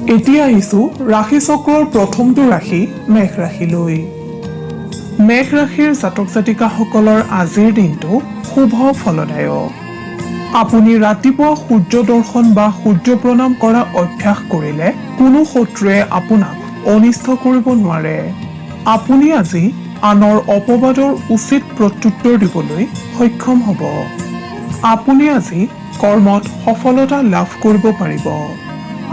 এতিয়া আহিছো ৰাশি চক্ৰৰ প্ৰথমটো ৰাশি মেঘ ৰাশিলৈ। মেঘ ৰাশিৰ জাতক জাতিকাসকলৰ আজিৰ দিনটো শুভ ফলদায়ক। আপুনি ৰাতিপুৱা সূৰ্য দৰ্শন বা সূৰ্য প্ৰণাম কৰা অভ্যাস কৰিলে কোনো শত্ৰুৱে আপোনাক অনিষ্ট কৰিব নোৱাৰে। আপুনি আজি আনৰ অপবাদৰ উচিত প্ৰত্যুত্তৰ দিবলৈ সক্ষম হ'ব। আপুনি আজি কৰ্মত সফলতা লাভ কৰিব পাৰিব।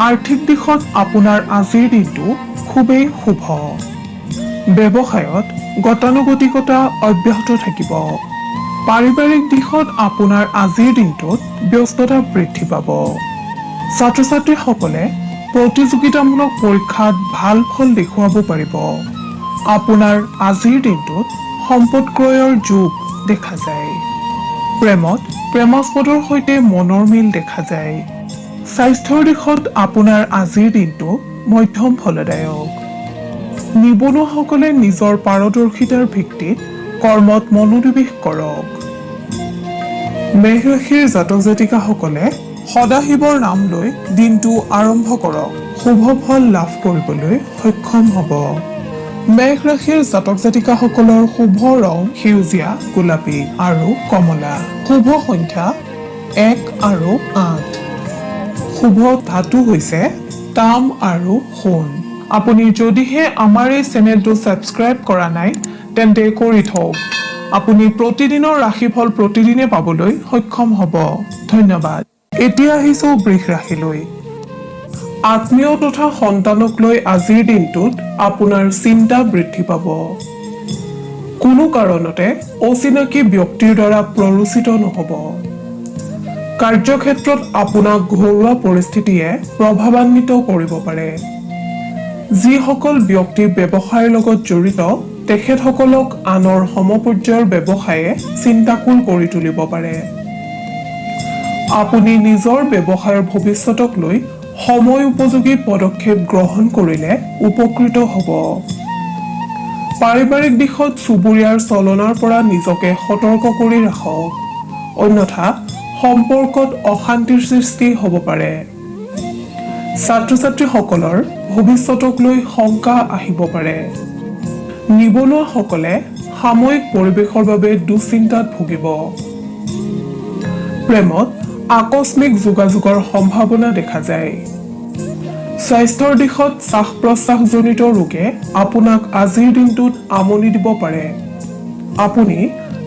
আৰ্থিক দিশত আপোনাৰ আজিৰ দিনটো খুবেই শুভ। ব্যৱসায়ত গতানুগতিকতা অব্যাহত থাকিব। পাৰিবাৰিক দিশত আপোনাৰ আজিৰ দিনটোত ব্যস্ততা বৃদ্ধি পাব। ছাত্ৰ ছাত্ৰীসকলে প্ৰতিযোগিতামূলক পৰীক্ষাত ভাল ফল দেখুৱাব পাৰিব। আপোনাৰ আজিৰ দিনটোত সম্পদ ক্ৰয়ৰ যোগ দেখা যায়। প্ৰেমত প্ৰেমাস্পদৰ সৈতে মনৰ মিল দেখা যায়। স্বাস্থ্যৰ দিশত আপোনাৰ আজিৰ দিনটো মধ্যম ফলদায়ক। নিবনুৱাসকলে নিজৰ পাৰদৰ্শিতাৰ ভিত্তিত কৰ্মত মনোনিৱেশ কৰক। মেঘ ৰাশিৰ জাতক জাতিকাসকলে সদাশিৱৰ নাম লৈ দিনটো আৰম্ভ কৰক। শুভ ফল লাভ কৰিবলৈ সক্ষম হ'ব। মেঘ ৰাশিৰ জাতক জাতিকাসকলৰ শুভ ৰং সেউজীয়া, গোলাপী আৰু কমলা। শুভ সংখ্যা 1 আৰু 8। শুভ ধাতু হৈছে তাম আৰু সোণ। আপুনি যদিহে আমাৰ এই চেনেলটো ছাবস্ক্ৰাইব কৰা নাই তেন্তে কৰি থওক। আপুনি প্ৰতিদিনৰ ৰাশিফল প্ৰতিদিনে পাবলৈ সক্ষম হ'ব। ধন্যবাদ। এতিয়া আহিছো বৃষ ৰাশিলৈ। আত্মীয় তথা সন্তানক লৈ আজিৰ দিনটোত আপোনাৰ চিন্তা বৃদ্ধি পাব। কোনো কাৰণতে অচিনাকি ব্যক্তিৰ দ্বাৰা প্ৰৰোচিত নহ'ব। কাৰ্যক্ষেত্ৰত আপোনাক ঘৰুৱা পৰিস্থিতিয়ে প্ৰভাৱান্বিত কৰিব পাৰে। যিসকল ব্যক্তি ব্যৱসায়ৰ লগত জড়িত তেখেতসকলক আনৰ সমপৰ্যায়ৰ ব্যৱসায়ে চিন্তাকুল কৰি তুলিব পাৰে। আপুনি নিজৰ ব্যৱসায়ৰ ভৱিষ্যতক লৈ সময় উপযোগী পদক্ষেপ গ্ৰহণ কৰিলে উপকৃত হ'ব। পাৰিবাৰিক দিশত চুবুৰীয়াৰ চলনাৰ পৰা নিজকে সতৰ্ক কৰি ৰাখক, অন্যথা সম্পৰ্কত অশান্তিৰ সৃষ্টি হ'ব পাৰে। ছাত্ৰ ছাত্ৰীসকলৰ ভৱিষ্যতক লৈ শংকা আহিব পাৰে। নিবনুৱাসকলে সাময়িক পৰিৱেশৰ বাবে দুশ্চিন্তাত ভুগিব। প্ৰেমত আকস্মিক যোগাযোগৰ সম্ভাৱনা দেখা যায়। স্বাস্থ্যৰ দিশত শ্বাস প্ৰশ্বাসজনিত ৰোগে আপোনাক আজিৰ দিনটোত আমনি দিব পাৰে। আপুনি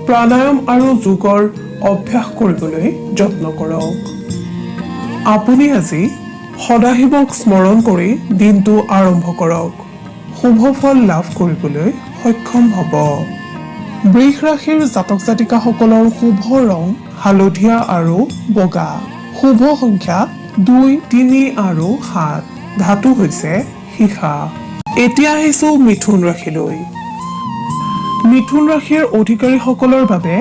প্ৰাণায়াম আৰু যোগৰ অভ্যাস কৰিবলৈ যত্ন কৰক। আপুনি আজি সদাশিৱক স্মৰণ কৰি দিনটো আৰম্ভ কৰক। শুভ ফল লাভ কৰিবলৈ সক্ষম হ'ব। বৃষ ৰাশিৰ জাতক জাতিকাসকলৰ শুভ ৰং হালধীয়া আৰু বগা। শুভ সংখ্যা 2, 3 আৰু 7। ধাতু হৈছে সীসা। এতিয়া আহিছো মিথুন ৰাশিলৈ। মিথুন ৰাশিৰ অধিকাৰীসকলৰ বাবে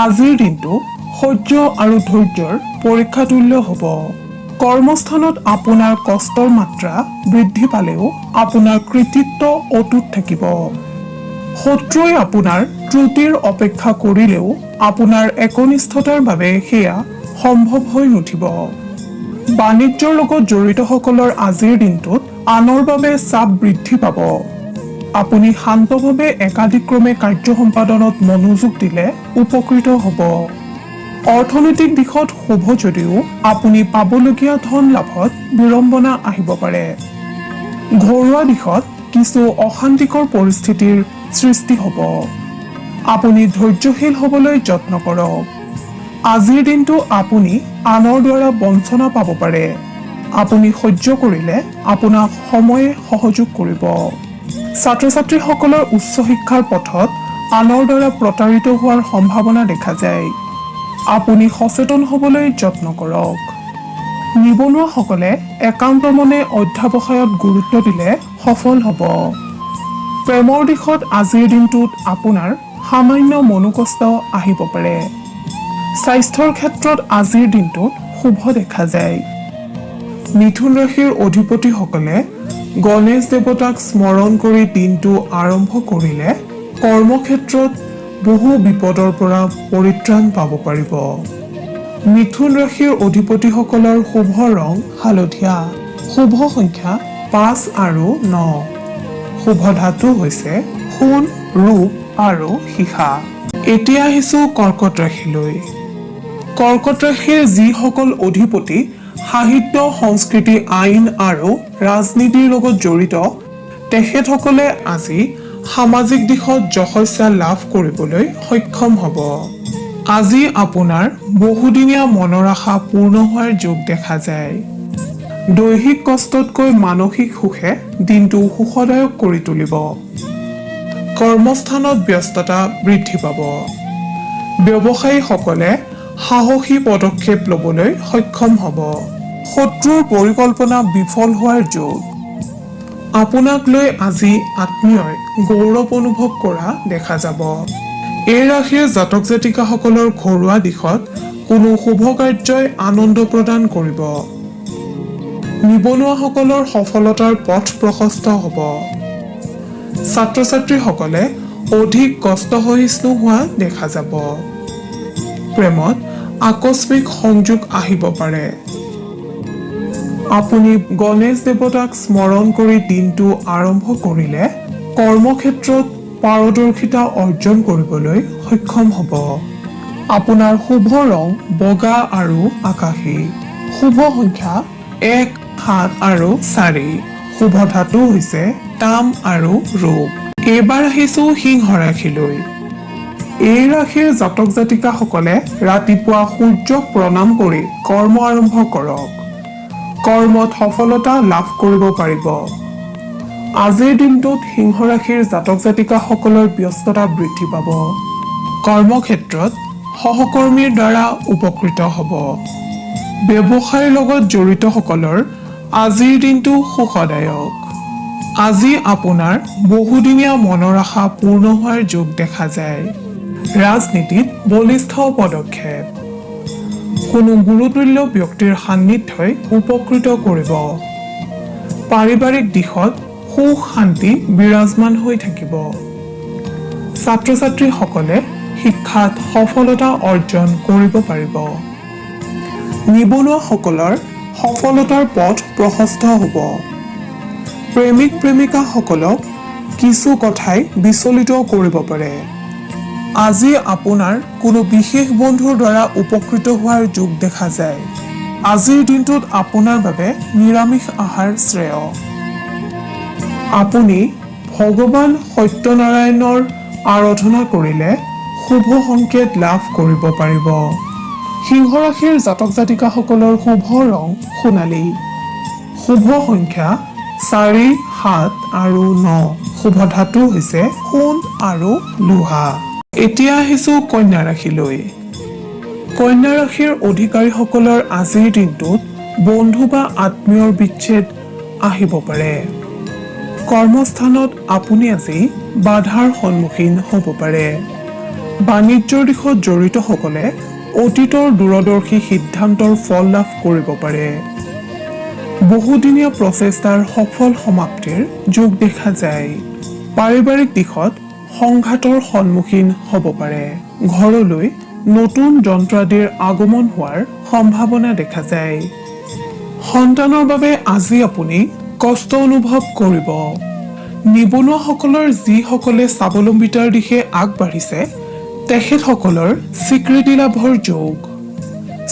আজিৰ দিনটো সহ্য আৰু ধৈৰ্যৰ পৰীক্ষাতুল্য হ'ব। কৰ্মস্থানত আপোনাৰ কষ্টৰ মাত্ৰা বৃদ্ধি পালেও আপোনাৰ কৃতিত্ব অটুট থাকিব। শত্ৰুৱে আপোনাৰ ত্ৰুটিৰ অপেক্ষা কৰিলেও আপোনাৰ একনিষ্ঠতাৰ বাবে সেয়া সম্ভৱ হৈ নুঠিব। বাণিজ্যৰ লগত জড়িতসকলৰ আজিৰ দিনটোত আনৰ বাবে চাপ বৃদ্ধি পাব। আপুনি শান্তভাৱে একাদিক্ৰমে কাৰ্য সম্পাদনত মনোযোগ দিলে উপকৃত হ'ব। অৰ্থনৈতিক দিশত শুভ যদিও আপুনি পাবলগীয়া ধন লাভত বিড়ম্বনা আহিব পাৰে। ঘৰুৱা দিশত কিছু অশান্তিকৰ পৰিস্থিতিৰ সৃষ্টি হ'ব। আপুনি ধৈৰ্যশীল হ'বলৈ যত্ন কৰক। আজিৰ দিনটো আপুনি আনৰ দ্বাৰা বঞ্চনা পাব পাৰে। আপুনি সহ্য কৰিলে আপোনাক সময়ে সহযোগ কৰিব। ছাত্ৰ ছাত্ৰীসকলৰ উচ্চ শিক্ষাৰ পথত আনৰ দ্বাৰা প্ৰতাৰিত হোৱাৰ সম্ভাৱনা দেখা যায়। আপুনি সচেতন হ'বলৈ যত্ন কৰক। নিবনুৱাসকলে একান্ত মনে অধ্যাৱসায়ত গুৰুত্ব দিলে সফল হ'ব। প্ৰেমৰ দিশত আজিৰ দিনটোত আপোনাৰ সামান্য মনোকষ্ট আহিব পাৰে। স্বাস্থ্যৰ ক্ষেত্ৰত আজিৰ দিনটোত শুভ দেখা যায়। মিথুন ৰাশিৰ অধিপতিসকলে গণেশ দেৱতাক স্মৰণ কৰি দিনটো আৰম্ভ কৰিলে কৰ্মক্ষেত্ৰত বহু বিপদৰ পৰা পৰিত্ৰাণ পাব পাৰিব। মিথুন ৰাশিৰ অধিপতিসকলৰ শুভ ৰং হালধীয়া। শুভ সংখ্যা 5 আৰু 9। শুভ ধাতু হৈছে সোণ, ৰূপ আৰু সীসা। এতিয়া আহিছো কৰ্কট ৰাশিলৈ। কৰ্কট ৰাশিৰ যিসকল অধিপতি সাহিত্য, সংস্কৃতি, আইন আৰু ৰাজনীতিৰ লগত জড়িত, তেখেতসকলে আজি সামাজিক দিশত যশস্যা লাভ কৰিবলৈ সক্ষম হ'ব। আজি আপোনাৰ বহুদিনীয়া মনৰ আশা পূৰ্ণ হোৱাৰ যোগ দেখা যায়। দৈহিক কষ্টতকৈ মানসিক সুখে দিনটো সুখদায়ক কৰি তুলিব। কৰ্মস্থানত ব্যস্ততা বৃদ্ধি পাব। ব্যৱসায়ীসকলে সাহসী পদক্ষেপ ল'বলৈ সক্ষম হ'ব। শত্ৰুৰ পৰিকল্পনা বিফল হোৱাৰ যোগ। আপোনাক লৈ আজি আত্মীয়ই গৌৰৱ অনুভৱ কৰা দেখা যাব। এই ৰাশিৰ জাতক জাতিকাসকলৰ ঘৰুৱা দিশত কোনো শুভ কাৰ্যই আনন্দ প্ৰদান কৰিব। নিবনুৱাসকলৰ সফলতাৰ পথ প্ৰশস্ত হ'ব। ছাত্ৰ ছাত্ৰীসকলে অধিক কষ্ট সহিষ্ণু হোৱা দেখা যাব। প্ৰেমত আকস্মিক সংযোগ আহিব পাৰে। আপুনি গণেশ দেৱতাক স্মৰণ কৰি দিনটো আৰম্ভ কৰিলে কৰ্মক্ষেত্ৰত পাৰদৰ্শিতা অৰ্জন কৰিবলৈ সক্ষম হ'ব। আপোনাৰ শুভ ৰং বগা আৰু আকাশী। শুভ সংখ্যা 1, 7 আৰু 4। শুভ ধাতু হৈছে তাম আৰু ৰূপ। এইবাৰ আহিছো সিংহ ৰাশিলৈ। এই ৰাশিৰ জাতক জাতিকাসকলে ৰাতিপুৱা সূৰ্যক প্ৰণাম কৰি কৰ্ম আৰম্ভ কৰক। কৰ্মত সফলতা লাভ কৰিব পাৰিব। আজিৰ দিনটোত সিংহ ৰাশিৰ জাতক জাতিকাসকলৰ ব্যস্ততা বৃদ্ধি পাব। কৰ্মক্ষেত্ৰত সহকৰ্মীৰ দ্বাৰা উপকৃত হ'ব। ব্যৱসায়ৰ লগত জড়িতসকলৰ আজিৰ দিনটো সুখদায়ক। আজি আপোনাৰ বহুদিনীয়া মনৰ আশা পূৰ্ণ হোৱাৰ যোগ দেখা যায়। ৰাজনীতিত বলিষ্ঠ পদক্ষেপ। কোনো গুৰুতুল্য ব্যক্তিৰ সান্নিধ্যই উপকৃত কৰিব। পাৰিবাৰিক দিশত সুখ শান্তি বিৰাজমান হৈ থাকিব। ছাত্ৰ ছাত্ৰীসকলে শিক্ষাত সফলতা অৰ্জন কৰিব পাৰিব। নিবনুৱাসকলৰ সফলতাৰ পথ প্ৰশস্ত হ'ব। প্ৰেমিক প্ৰেমিকাসকলক কিছু কথাই বিচলিত কৰিব পাৰে। আজি আপোনাৰ কোনো বিশেষ বন্ধুৰ দ্বাৰা উপকৃত হোৱাৰ যোগ দেখা যায়। আজিৰ দিনটোত আপোনাৰ বাবে নিৰামিষ আহাৰ শ্ৰেয়। আপুনি ভগৱান সত্যনাৰায়ণৰ আৰাধনা কৰিলে শুভ সংকেত লাভ কৰিব পাৰিব। সিংহ ৰাশিৰ জাতক জাতিকাসকলৰ শুভ ৰং সোণালী। শুভ সংখ্যা 4, 7 আৰু 9। শুভ ধাতু হৈছে সোণ আৰু লোহা। এতিয়া আহিছো কন্যা ৰাশিলৈ। কন্যা ৰাশিৰ অধিকাৰীসকলৰ আজিৰ দিনটোত বন্ধু বা আত্মীয়ৰ বিচ্ছেদ আহিব পাৰে। কৰ্মস্থানত আপুনি আজি বাধাৰ সন্মুখীন হ'ব পাৰে। বাণিজ্যৰ দিশত জড়িতসকলে অতীতৰ দূৰদৰ্শী সিদ্ধান্তৰ ফল লাভ কৰিব পাৰে। বহুদিনীয়া প্ৰচেষ্টাৰ সফল সমাপ্তিৰ যোগ দেখা যায়। পাৰিবাৰিক দিশত সংঘাতৰ সন্মুখীন হ'ব পাৰে। ঘৰলৈ নতুন যন্ত্ৰাদিৰ আগমন হোৱাৰ সম্ভাৱনা দেখা যায়। সন্তানৰ বাবে আজি আপুনি কষ্ট অনুভৱ কৰিব। নিবনুৱাসকলৰ যিসকলে স্বাৱলম্বিতাৰ দিশে আগবাঢ়িছে তেখেতসকলৰ স্বীকৃতি লাভৰ যোগ।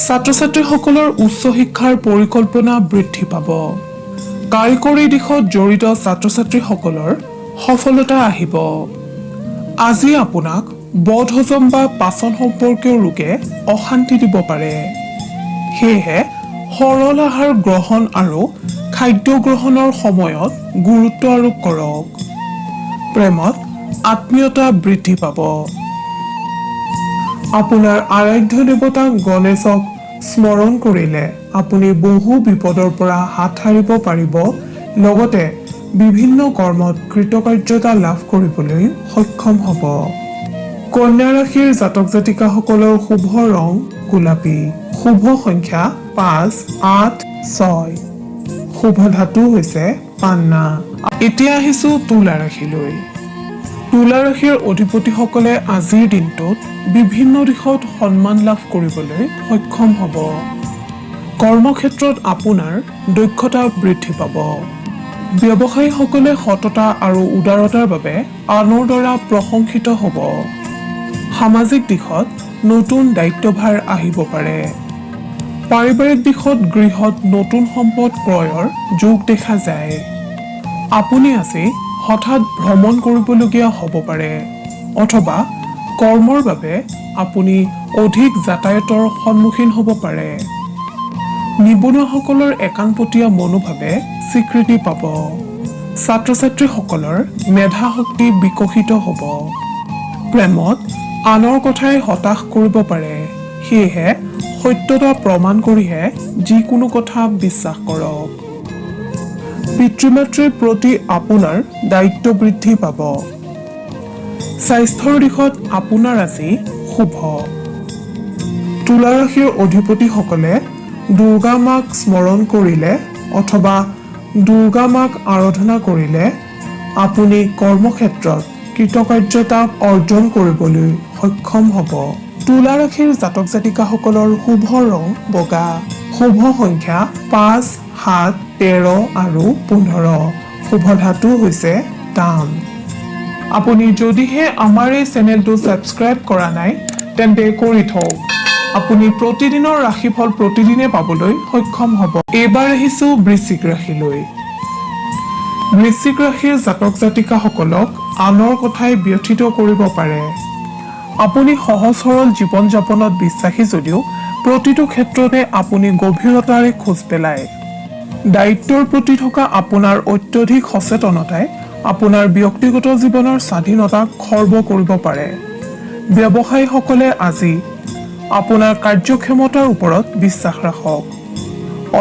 ছাত্ৰ ছাত্ৰীসকলৰ উচ্চ শিক্ষাৰ পৰিকল্পনা বৃদ্ধি পাব। কাৰিকৰী দিশত জড়িত ছাত্ৰ ছাত্ৰীসকলৰ সফলতা আহিব। আজি আপোনাক বদহজম বা পাচন সম্পৰ্কীয় ৰোগে অশান্তি দিব পাৰে। সেয়েহে সৰল আহাৰ গ্ৰহণ আৰু খাদ্য গ্ৰহণৰ সময়ত গুৰুত্ব আৰোপ কৰক। প্ৰেমত আত্মীয়তা বৃদ্ধি পাব। আপোনাৰ আৰাধ্য দেৱতা গণেশক স্মৰণ কৰিলে আপুনি বহু বিপদৰ পৰা হাত সাৰিব পাৰিব। লগতে বিভিন্ন কৰ্মত কৃতকাৰ্যতা লাভ কৰিবলৈ সক্ষম হ'ব। কন্যা ৰাশিৰ জাতক জাতিকাসকলৰ শুভ ৰং গোলাপী। শুভ সংখ্যা 5, 8, 6। শুভ ধাতু হৈছে পান্না। এতিয়া আহিছো তুলা ৰাশিলৈ। তুলা ৰাশিৰ অধিপতিসকলে আজিৰ দিনটোত বিভিন্ন দিশত সন্মান লাভ কৰিবলৈ সক্ষম হ'ব। কৰ্মক্ষেত্ৰত আপোনাৰ দক্ষতা বৃদ্ধি পাব। ব্যৱসায়ীসকলে সততা আৰু উদাৰতাৰ বাবে আনৰ দ্বাৰা প্ৰশংসিত হ'ব। সামাজিক দিশত নতুন দায়িত্বভাৰ আহিব পাৰে। পাৰিবাৰিক দিশত গৃহত নতুন সম্পদ ক্ৰয়ৰ যোগ দেখা যায়। আপুনি আজি হঠাৎ ভ্ৰমণ কৰিবলগীয়া হ'ব পাৰে অথবা কৰ্মৰ বাবে আপুনি অধিক যাতায়াতৰ সন্মুখীন হ'ব পাৰে। নিবনুৱাসকলৰ একাণপতীয়া মনোভাৱে স্বীকৃতি পাব। ছাত্ৰ-ছাত্ৰীসকলৰ মেধা শক্তি বিকশিত হ'ব। প্ৰেমত আনৰ কথাই হতাশ কৰিব পাৰে, সেয়েহে সত্যতা প্ৰমাণ কৰিহে যিকোনো কথা বিশ্বাস কৰক। পিতৃ-মাতৃৰ প্ৰতি আপোনাৰ দায়িত্ব বৃদ্ধি পাব। স্বাস্থ্যৰ দিশত আপোনাৰ আজি শুভ। তুলা ৰাশিৰ অধিপতিসকলে দুৰ্গা মাক স্মৰণ কৰিলে অথবা দুৰ্গা মাক আৰাধনা কৰিলে আপুনি কৰ্মক্ষেত্ৰত কৃতকাৰ্যতা অৰ্জন কৰিবলৈ সক্ষম হ'ব। তুলা ৰাশিৰ জাতক জাতিকাসকলৰ শুভ ৰং বগা। শুভ সংখ্যা 5, 7, 13 আৰু 15। শুভ ধাতু হৈছে তাম। আপুনি যদিহে আমাৰ এই চেনেলটো ছাবস্ক্ৰাইব কৰা নাই তেন্তে কৰি থওক। আপুনি প্ৰতিদিনৰ ৰাশিফল প্ৰতিদিনে পাবলৈ সক্ষম হ'ব। এইবাৰ আহিছো বৃশ্চিক ৰাশিলৈ। বৃশ্চিক ৰাশিৰ জাতক জাতিকাসকলক আনৰ কথাই ব্যথিত কৰিব পাৰে। আপুনি সহজ সৰল জীৱন যাপনত বিশ্বাসী যদিও প্ৰতিটো ক্ষেত্ৰতে আপুনি গভীৰতাৰে খোজ পেলায়। দায়িত্বৰ প্ৰতি থকা আপোনাৰ অত্যধিক সচেতনতাই আপোনাৰ ব্যক্তিগত জীৱনৰ স্বাধীনতাক খৰ্ব কৰিব পাৰে। ব্যৱসায়ীসকলে আজি আপোনাৰ কাৰ্যক্ষমতাৰ ওপৰত বিশ্বাস ৰাখক।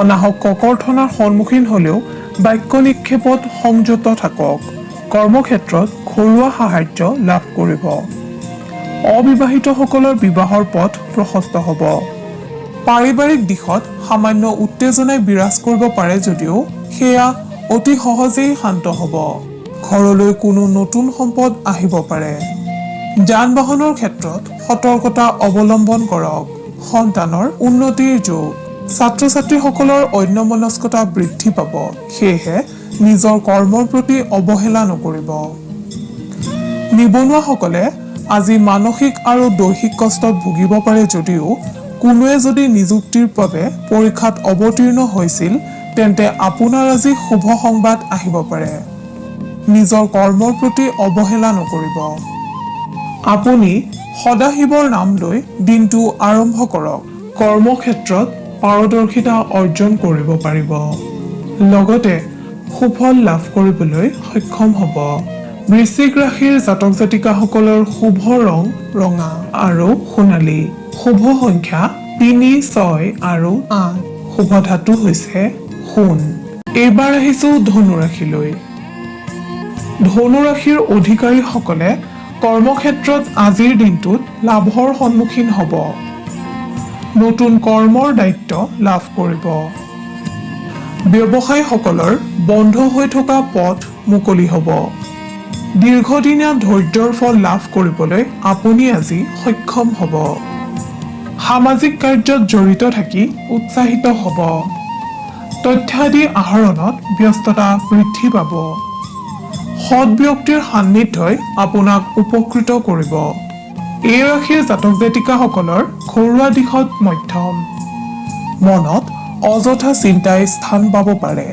অনাহক ককৰ্থনাৰ সন্মুখীন হ'লেও বাক্য নিক্ষেপত সংযত থাকক। কৰ্মক্ষেত্ৰত ঘৰুৱা সাহায্য লাভ কৰিব। অবিবাহিতসকলৰ বিবাহৰ পথ প্ৰশস্ত হ'ব। পাৰিবাৰিক দিশত সামান্য উত্তেজনাই বিৰাজ কৰিব পাৰে যদিও সেয়া অতি সহজেই শান্ত হ'ব। ঘৰলৈ কোনো নতুন সম্পদ আহিব পাৰে। যান-বাহনৰ ক্ষেত্ৰত সতৰ্কতা অৱলম্বন কৰক। সন্তানৰ উন্নতিৰ যোগ। ছাত্ৰ-ছাত্ৰীসকলৰ অন্যমনস্কতা বৃদ্ধি পাব, সেয়েহে নিজৰ কৰ্মৰ প্ৰতি অৱহেলা নকৰিব। নিবনুৱাসকলে আজি মানসিক আৰু দৈহিক কষ্টত ভুগিব পাৰে যদিও কোনোৱে যদি নিযুক্তিৰ বাবে পৰীক্ষাত অৱতীৰ্ণ হৈছিল তেন্তে আপোনাৰ আজি শুভ সংবাদ আহিব পাৰে। নিজৰ কৰ্মৰ প্ৰতি অৱহেলা নকৰিব। আপুনি সদাশিৱৰ নাম লৈ দিনটো আৰম্ভ কৰক। কৰ্মক্ষেত্ৰত পাৰদৰ্শিতা অৰ্জন কৰিব পাৰিব। লগতে সুফল লাভ কৰিবলৈ সক্ষম হ'ব। বৃশ্চিক ৰাশিৰ জাতক জাতিকাসকলৰ শুভ ৰং ৰঙা আৰু সোণালী। শুভ সংখ্যা 3, 6 আৰু 8। শুভ ধাতু হৈছে সোণ। এইবাৰ আহিছো ধনু ৰাশিলৈ। ধনু ৰাশিৰ অধিকাৰীসকলে কৰ্মক্ষেত্ৰত আজিৰ দিনটোত লাভৰ সন্মুখীন হ'ব। নতুন কৰ্মৰ দায়িত্ব লাভ কৰিব। ব্যৱসায়ীসকলৰ বন্ধ হৈ থকা পথ মুকলি হ'ব। দীৰ্ঘদিনীয়া ধৈৰ্যৰ ফল লাভ কৰিবলৈ আপুনি আজি সক্ষম হ'ব। সামাজিক কাৰ্যত জড়িত থাকি উৎসাহিত হ'ব। তথ্যাদি আহৰণত ব্যস্ততা বৃদ্ধি পাব। সৎ ব্যক্তিৰ সান্নিধ্যই আপোনাক উপকৃত কৰিব। এই ৰাশিৰ জাতক জাতিকাসকলৰ ঘৰুৱা দিশত মধ্যম। মনত অযথা চিন্তাই স্থান পাব পাৰে।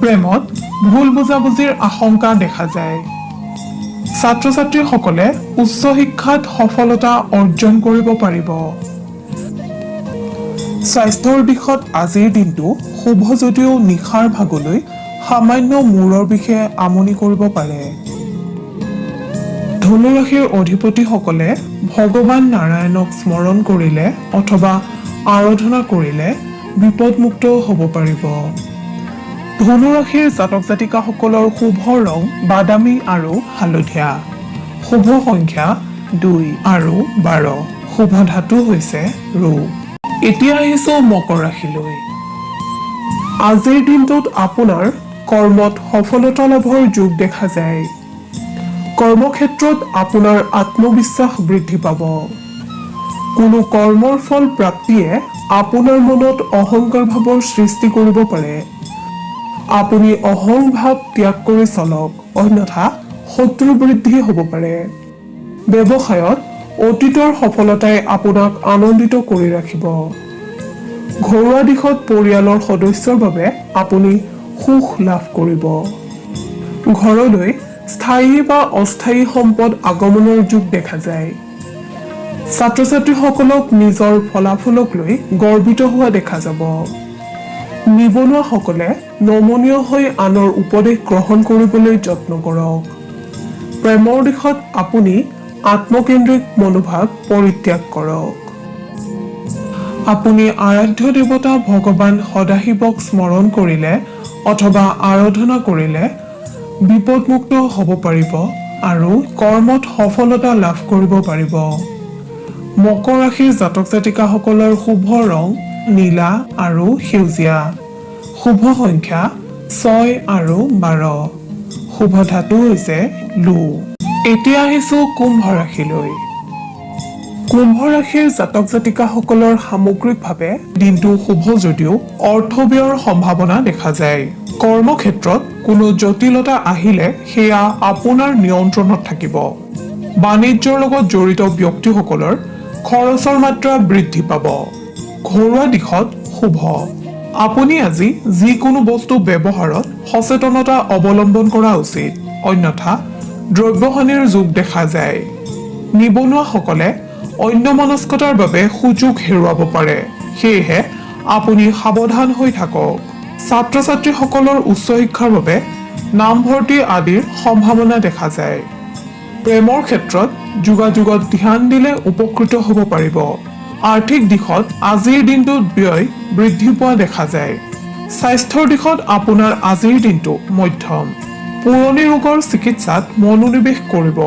প্ৰেমত ভুল বুজাবুজিৰ আশংকা দেখা যায়। ছাত্ৰ-ছাত্ৰীসকলে উচ্চ শিক্ষাত সফলতা অৰ্জন কৰিব পাৰিব। স্বাস্থ্যৰ দিশত আজিৰ দিনটো শুভ যদিও নিশাৰ ভাগলৈ সামান্য মূৰৰ বিষে আমনি কৰিব পাৰে। ধনু ৰাশিৰ অধিপতিসকলে ভগৱান নাৰায়ণক স্মৰণ কৰিলে অথবা আৰাধনা কৰিলে বিপদমুক্ত হ'ব পাৰিব। ধনু ৰাশিৰ জাতক জাতিকাসকলৰ শুভ ৰং বাদামী আৰু হালধীয়া। শুভ সংখ্যা 2 আৰু 12। শুভ ধাতু হৈছে ৰূপ। এতিয়া আহিছো মকৰ ৰাশিলৈ। আজিৰ দিনটোত আপোনাৰ কৰ্মত সফলতা লাভৰ যোগ দেখা যায়। কৰ্মক্ষেত্ৰত আপোনাৰ আত্মবিশ্বাস বৃদ্ধি পাব। কোনো কৰ্মৰ ফল প্ৰাপ্তিয়ে আপোনাৰ মনত অহংকাৰ ভাৱৰ সৃষ্টি কৰিব পাৰে। আপুনি অহং ভাৱ ত্যাগ কৰি চলক, অন্যথা শত্ৰু বৃদ্ধি হ'ব পাৰে। ব্যৱসায়ত অতীতৰ সফলতাই আপোনাক আনন্দিত কৰি ৰাখিব। ঘৰুৱা দিশত পৰিয়ালৰ সদস্যৰ বাবে আপুনি সুখ লাভ কৰিব। ঘৰলৈ স্থায়ী বা অস্থায়ী সম্পদ আগমনৰ যোগ দেখা যায়। ছাত্ৰ ছাত্ৰীসকলক নিজৰ ফলাফলক লৈ গৰ্বিত হোৱা দেখা যাব। নিবনুৱাসকলে নমনীয় হৈ আনৰ উপদেশ গ্ৰহণ কৰিবলৈ যত্ন কৰক। প্ৰেমৰ দিশত আপুনি আত্মকেন্দ্ৰিক মনোভাৱ পৰিত্যাগ কৰক। আপুনি আৰাধ্য দেৱতা ভগৱান সদাশিৱক স্মৰণ কৰিলে অথবা আৰাধনা কৰিলে বিপদমুক্ত হ'ব পাৰিব আৰু কৰ্মত সফলতা লাভ কৰিব পাৰিব। মকৰ ৰাশিৰ জাতক জাতিকাসকলৰ শুভ ৰং নীলা আৰু সেউজীয়া। শুভ সংখ্যা 6 আৰু 12। শুভ ধাতু হৈছে লো। এতিয়া আহিছো কুম্ভ ৰাশিলৈ। কুম্ভ ৰাশিৰ জাতক জাতিকাসকলৰ সামগ্ৰিকভাৱে দিনটো শুভ যদিও অৰ্থব্যয়ৰ সম্ভাৱনা দেখা যায়। কৰ্মক্ষেত্ৰত কোনো জটিলতা আহিলে সেয়া আপোনাৰ নিয়ন্ত্ৰণত থাকিব। বাণিজ্যৰ লগত জড়িত ব্যক্তিসকলৰ খৰচৰ মাত্ৰা বৃদ্ধি পাব। ঘৰুৱা দিশত শুভ। আপুনি আজি যিকোনো বস্তু ব্যৱহাৰত সচেতনতা অৱলম্বন কৰা উচিত, অন্যথা দ্ৰব্যহানিৰ যোগ দেখা যায়। নিবনুৱাসকলে অন্যমনস্কতাৰ বাবে সুযোগ হেৰুৱাব পাৰে, সেয়েহে আপুনি সাৱধান হৈ থাকক। ছাত্ৰ ছাত্ৰীসকলৰ উচ্চ শিক্ষাৰ বাবে নামভৰ্তি আদিৰ সম্ভাৱনা দেখা যায়। প্ৰেমৰ ক্ষেত্ৰত যোগাযোগত ধ্যান দিলে উপকৃত হ'ব পাৰিব। আৰ্থিক দিশত আজিৰ দিনটোত ব্যয় বৃদ্ধি পোৱা দেখা যায়। স্বাস্থ্যৰ দিশত আপোনাৰ আজিৰ দিনটো মধ্যম। পুৰণি ৰোগৰ চিকিৎসাত মনোনিৱেশ কৰিব।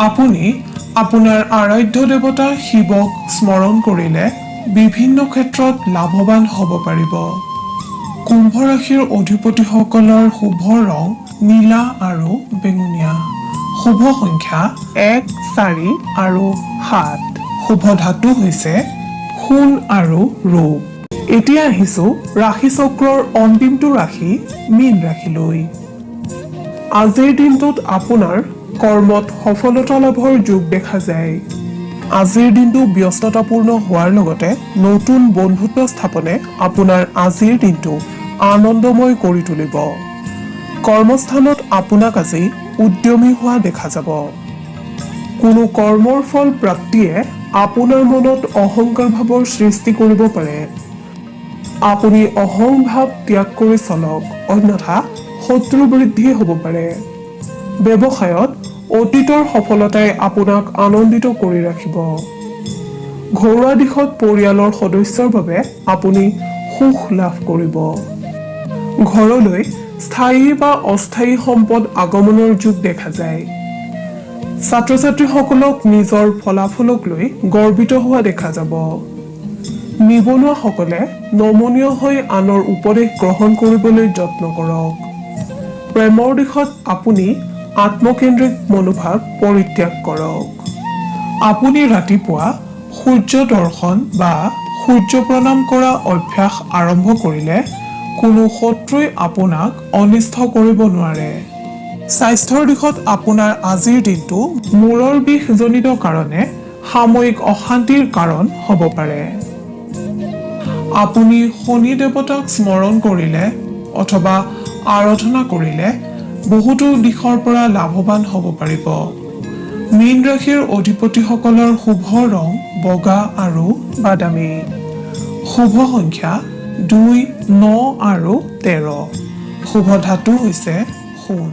আপুনি আপোনাৰ আৰাধ্য দেৱতা শিৱক স্মৰণ কৰিলে বিভিন্ন ক্ষেত্ৰত লাভৱান হ'ব পাৰিব। কুম্ভ ৰাশিৰ অধিপতিসকলৰ শুভ ৰং নীলা আৰু বেঙুনীয়া। শুভ সংখ্যা 1, 4 আৰু 7। শুভ ধাতু হৈছে সোণ আৰু ৰূপ। এতিয়া আহিছো ৰাশি চক্ৰৰ অন্তিমটো ৰাশি মীন ৰাশিলৈ। আজিৰ দিনটোত আপোনাৰ কৰ্মত সফলতা লাভৰ যোগ দেখা যায়। আজিৰ দিনটো ব্যস্ততাপূৰ্ণ হোৱাৰ লগতে নতুন বন্ধুত্ব স্থাপনে আপোনাৰ আজিৰ দিনটো আনন্দময় কৰি তুলিব। কৰ্মস্থানত আপোনাক আজি উদ্যমী হোৱা দেখা যাব। কোনো কৰ্মৰ ফল প্ৰাপ্তিয়ে আপোনাৰ মনত অহংকাৰ ভাৱৰ সৃষ্টি কৰিব পাৰে। আপুনি অহং ভাৱ ত্যাগ কৰি চলক, অন্যথা শত্ৰু বৃদ্ধি হ'ব পাৰে। ব্যৱসায়ত অতীতৰ সফলতাই আপোনাক আনন্দিত কৰি ৰাখিব। ঘৰুৱা দিশত পৰিয়ালৰ সদস্যৰ বাবে আপুনি সুখ লাভ কৰিব। ঘৰলৈ স্থায়ী বা অস্থায়ী সম্পদ আগমনৰ যোগ দেখা যায়। ছাত্ৰ ছাত্ৰীসকলক নিজৰ ফলাফলক লৈ গৰ্বিত হোৱা দেখা যাব। নিবনুৱাসকলে নমনীয় হৈ আনৰ উপদেশ গ্ৰহণ কৰিবলৈ যত্ন কৰক। প্ৰেমৰ দিশত আপুনি আত্মকেন্দ্ৰিক মনোভাৱ পৰিত্যাগ কৰক। আপুনি ৰাতিপুৱা সূৰ্য দৰ্শন বা সূৰ্য প্ৰণাম কৰা অভ্যাস আৰম্ভ কৰিলে কোনো শত্ৰুই আপোনাক অনিষ্ট কৰিব নোৱাৰে। স্বাস্থ্যৰ দিশত আপোনাৰ আজিৰ দিনটো মূৰৰ বিষজনিত কাৰণে সাময়িক অশান্তিৰ কাৰণ হ'ব পাৰে। আপুনি শনি দেৱতাক স্মৰণ কৰিলে অথবা আৰাধনা কৰিলে বহুতো দিশৰ পৰা লাভৱান হ'ব পাৰিব। মীন ৰাশিৰ অধিপতিসকলৰ শুভ ৰং বগা আৰু বাদামী। শুভ সংখ্যা 2, 9 আৰু 13। শুভ ধাতু হৈছে সোণ।